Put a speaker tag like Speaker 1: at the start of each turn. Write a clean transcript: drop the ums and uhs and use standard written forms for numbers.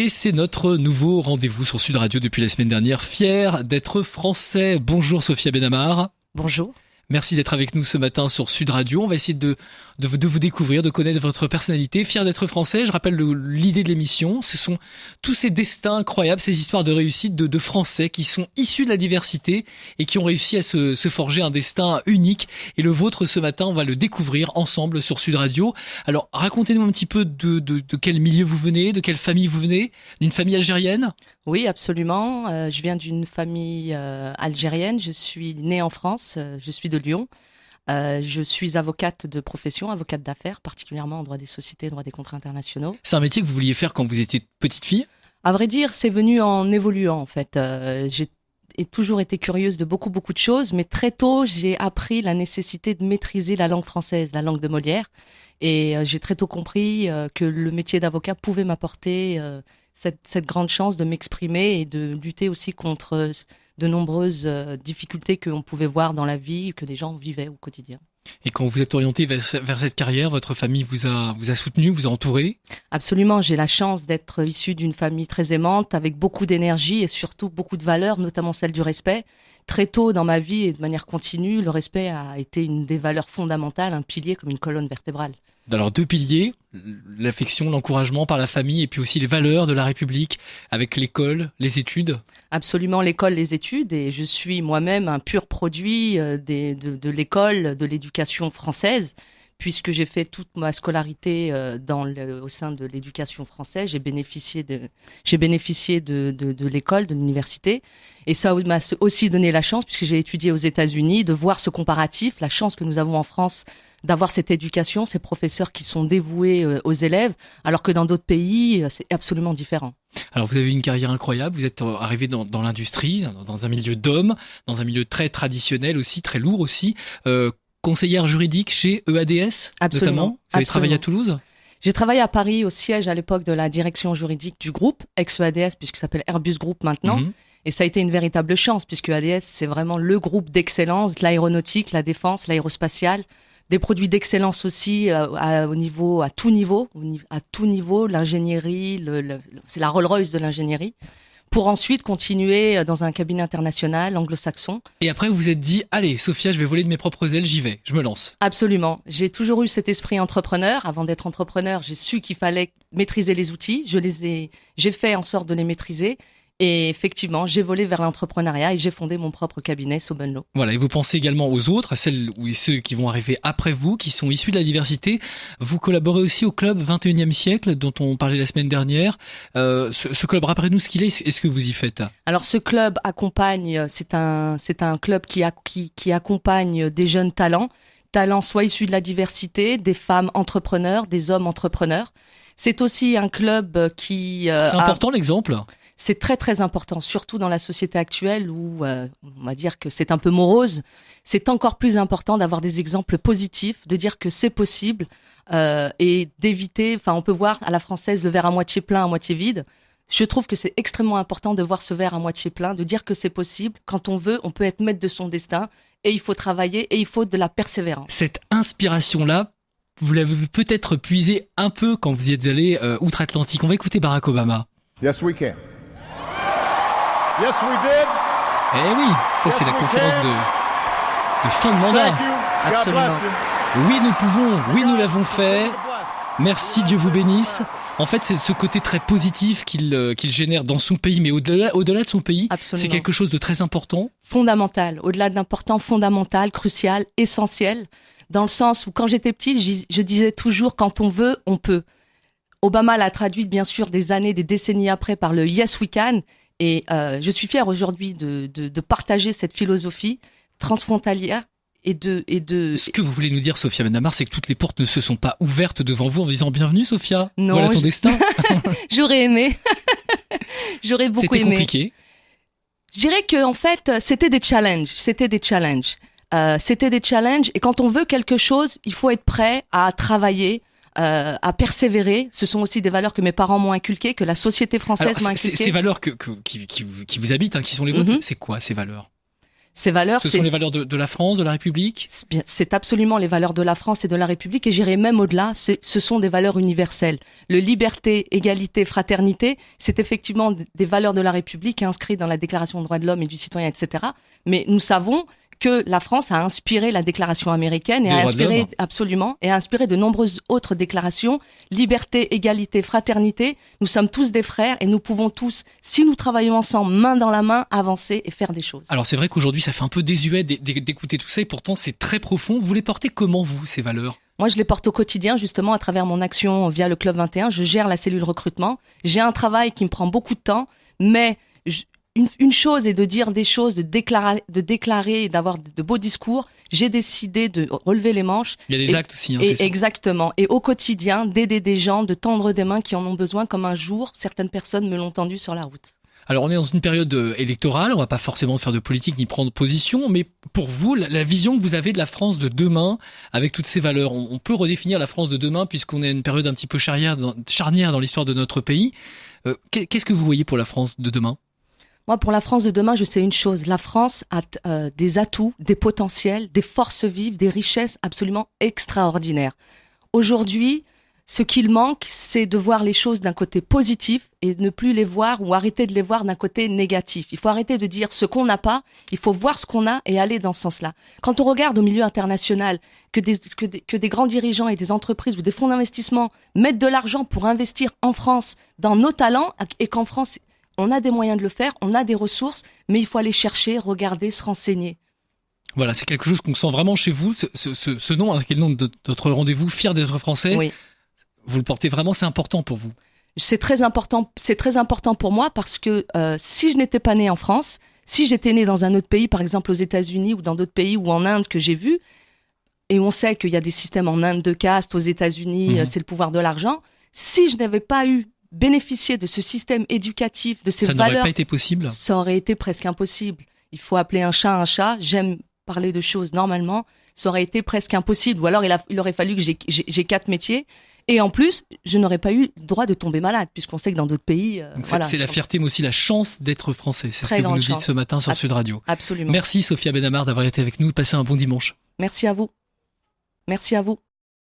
Speaker 1: Et c'est notre nouveau rendez-vous sur Sud Radio depuis la semaine dernière. Fier d'être français. Bonjour Sophia Benhamar.
Speaker 2: Bonjour.
Speaker 1: Merci d'être avec nous ce matin sur Sud Radio. On va essayer de vous découvrir, de connaître votre personnalité. Fier d'être français, je rappelle l'idée de l'émission. Ce sont tous ces destins incroyables, ces histoires de réussite de Français qui sont issus de la diversité et qui ont réussi à se forger un destin unique. Et le vôtre ce matin, on va le découvrir ensemble sur Sud Radio. Alors, racontez-nous un petit peu de quel milieu vous venez, de quelle famille vous venez, d'une famille algérienne ?
Speaker 2: Oui, absolument. Je viens d'une famille algérienne. Je suis née en France. Je suis de Lyon. Je suis avocate de profession, avocate d'affaires, particulièrement en droit des sociétés, droit des contrats internationaux.
Speaker 1: C'est un métier que vous vouliez faire quand vous étiez petite fille ?
Speaker 2: À vrai dire, c'est venu en évoluant en fait. J'ai toujours été curieuse de beaucoup de choses, mais très tôt, j'ai appris la nécessité de maîtriser la langue française, la langue de Molière. Et j'ai très tôt compris que le métier d'avocat pouvait m'apporter cette grande chance de m'exprimer et de lutter aussi contre de nombreuses difficultés qu'on pouvait voir dans la vie, que les gens vivaient au quotidien.
Speaker 1: Et quand vous êtes orienté vers cette carrière, votre famille vous a soutenu, vous a entouré ?
Speaker 2: Absolument, j'ai la chance d'être issue d'une famille très aimante, avec beaucoup d'énergie et surtout beaucoup de valeurs, notamment celle du respect. Très tôt dans ma vie et de manière continue, le respect a été une des valeurs fondamentales, un pilier comme une colonne vertébrale.
Speaker 1: Alors 2 piliers, l'affection, l'encouragement par la famille et puis aussi les valeurs de la République avec l'école, les études.
Speaker 2: Absolument, l'école, les études, et je suis moi-même un pur produit de l'école, de l'éducation française, puisque j'ai fait toute ma scolarité au sein de l'éducation française. J'ai bénéficié de l'école, de l'université, et ça m'a aussi donné la chance, puisque j'ai étudié aux États-Unis, de voir ce comparatif, la chance que nous avons en France d'avoir cette éducation, ces professeurs qui sont dévoués aux élèves, alors que dans d'autres pays, c'est absolument différent.
Speaker 1: Alors vous avez une carrière incroyable, vous êtes arrivé dans l'industrie, dans un milieu d'hommes, dans un milieu très traditionnel aussi, très lourd aussi, conseillère juridique chez EADS notamment. Vous avez travaillé à Toulouse ?
Speaker 2: J'ai travaillé à Paris au siège à l'époque de la direction juridique du groupe, ex-EADS, puisqu'il s'appelle Airbus Group maintenant. Et ça a été une véritable chance, puisque EADS, c'est vraiment le groupe d'excellence de l'aéronautique, la défense, l'aérospatiale. Des produits d'excellence aussi à tout niveau, l'ingénierie, c'est la Rolls-Royce de l'ingénierie, pour ensuite continuer dans un cabinet international anglo-saxon.
Speaker 1: Et après vous vous êtes dit, allez Sophia, je vais voler de mes propres ailes, j'y vais, je me lance.
Speaker 2: Absolument, j'ai toujours eu cet esprit entrepreneur. Avant d'être entrepreneur, j'ai su qu'il fallait maîtriser les outils, j'ai fait en sorte de les maîtriser. Et effectivement, j'ai volé vers l'entrepreneuriat et j'ai fondé mon propre cabinet, Soben Law.
Speaker 1: Voilà, et vous pensez également aux autres, à celles et ceux qui vont arriver après vous, qui sont issus de la diversité. Vous collaborez aussi au club 21e siècle, dont on parlait la semaine dernière. Ce club, rappelez-nous ce qu'il est et ce que vous y faites.
Speaker 2: Alors ce club accompagne, c'est un club qui accompagne des jeunes talents soit issus de la diversité, des femmes entrepreneurs, des hommes entrepreneurs. C'est aussi un club qui...
Speaker 1: C'est important l'exemple ?
Speaker 2: C'est très très important, surtout dans la société actuelle où on va dire que c'est un peu morose. C'est encore plus important d'avoir des exemples positifs, de dire que c'est possible et d'éviter. Enfin, on peut voir à la française le verre à moitié plein, à moitié vide. Je trouve que c'est extrêmement important de voir ce verre à moitié plein, de dire que c'est possible. Quand on veut, on peut être maître de son destin et il faut travailler et il faut de la persévérance.
Speaker 1: Cette inspiration-là, vous l'avez peut-être puisée un peu quand vous y êtes allé outre-Atlantique. On va écouter Barack Obama.
Speaker 3: Yes, we can. Yes, we did.
Speaker 1: Eh oui, ça c'est la conférence de fin de mandat.
Speaker 2: Absolument.
Speaker 1: Oui, nous pouvons. Oui, nous l'avons fait. Merci, Dieu vous bénisse. En fait, c'est ce côté très positif qu'il génère dans son pays, mais au-delà de son pays,
Speaker 2: absolument.
Speaker 1: C'est quelque chose de très important.
Speaker 2: Fondamental, au-delà de l'important, fondamental, crucial, essentiel, dans le sens où quand j'étais petite, je disais toujours, quand on veut, on peut. Obama l'a traduit bien sûr des années, des décennies après par le Yes We Can. Et je suis fière aujourd'hui de partager cette philosophie transfrontalière et de.
Speaker 1: Ce que vous voulez nous dire, Sophia Benhamar, c'est que toutes les portes ne se sont pas ouvertes devant vous en disant bienvenue, Sophia.
Speaker 2: Non,
Speaker 1: voilà ton destin.
Speaker 2: J'aurais aimé. J'aurais beaucoup aimé.
Speaker 1: C'était compliqué.
Speaker 2: Je dirais que en fait, c'était des challenges. C'était des challenges. Et quand on veut quelque chose, il faut être prêt à travailler. À persévérer. Ce sont aussi des valeurs que mes parents m'ont inculquées, que la société française m'a inculquées.
Speaker 1: Ces valeurs qui vous habitent, qui sont les vôtres, c'est quoi ces valeurs ?
Speaker 2: Ces valeurs,
Speaker 1: Ce sont les valeurs de la France, de la République?
Speaker 2: C'est absolument les valeurs de la France et de la République, et j'irai même au-delà, ce sont des valeurs universelles. Le liberté, égalité, fraternité, c'est effectivement des valeurs de la République inscrites dans la Déclaration des droits de l'homme et du citoyen, etc. Mais nous savons que la France a inspiré la déclaration américaine et a inspiré de nombreuses autres déclarations. Liberté, égalité, fraternité. Nous sommes tous des frères et nous pouvons tous, si nous travaillons ensemble, main dans la main, avancer et faire des choses.
Speaker 1: Alors c'est vrai qu'aujourd'hui ça fait un peu désuet d'écouter tout ça et pourtant c'est très profond. Vous les portez comment, vous, ces valeurs?
Speaker 2: Moi, je les porte au quotidien, justement, à travers mon action via le Club 21. Je gère la cellule recrutement. J'ai un travail qui me prend beaucoup de temps, mais une chose est de dire des choses, de déclarer et d'avoir de beaux discours. J'ai décidé de relever les manches.
Speaker 1: Il y a des actes aussi, c'est ça.
Speaker 2: Exactement. Et au quotidien, d'aider des gens, de tendre des mains qui en ont besoin, comme un jour, certaines personnes me l'ont tendu sur la route.
Speaker 1: Alors on est dans une période électorale, on va pas forcément faire de politique ni prendre position, mais pour vous, la vision que vous avez de la France de demain, avec toutes ces valeurs, on peut redéfinir la France de demain puisqu'on est à une période un petit peu charnière dans l'histoire de notre pays. Qu'est-ce que vous voyez pour la France de demain ?
Speaker 2: Moi, pour la France de demain, je sais une chose. La France a des atouts, des potentiels, des forces vives, des richesses absolument extraordinaires. Aujourd'hui, ce qu'il manque, c'est de voir les choses d'un côté positif et de ne plus les voir ou arrêter de les voir d'un côté négatif. Il faut arrêter de dire ce qu'on n'a pas, il faut voir ce qu'on a et aller dans ce sens-là. Quand on regarde au milieu international que des grands dirigeants et des entreprises ou des fonds d'investissement mettent de l'argent pour investir en France dans nos talents et qu'en France, on a des moyens de le faire, on a des ressources, mais il faut aller chercher, regarder, se renseigner.
Speaker 1: Voilà, c'est quelque chose qu'on sent vraiment chez vous. Ce nom, qui est le nom de notre rendez-vous, Fier d'être français, oui. Vous le portez vraiment, c'est important pour vous.
Speaker 2: C'est très important pour moi parce que si je n'étais pas née en France, si j'étais née dans un autre pays, par exemple aux États-Unis ou dans d'autres pays ou en Inde que j'ai vu, et on sait qu'il y a des systèmes en Inde de caste, aux États-Unis, c'est le pouvoir de l'argent. Si je n'avais pas bénéficié de ce système éducatif, de ces valeurs,
Speaker 1: ça n'aurait pas été possible.
Speaker 2: Ça aurait été presque impossible. Il faut appeler un chat un chat. J'aime parler de choses normalement. Ça aurait été presque impossible. Ou alors il aurait fallu que j'ai 4 métiers. Et en plus, je n'aurais pas eu le droit de tomber malade, puisqu'on sait que dans d'autres pays...
Speaker 1: c'est la fierté, mais aussi la chance d'être français. C'est ce que vous nous dites ce matin sur Sud Radio.
Speaker 2: Absolument.
Speaker 1: Merci Sophia Benhamar d'avoir été avec nous. Passez un bon dimanche.
Speaker 2: Merci à vous. Merci à vous.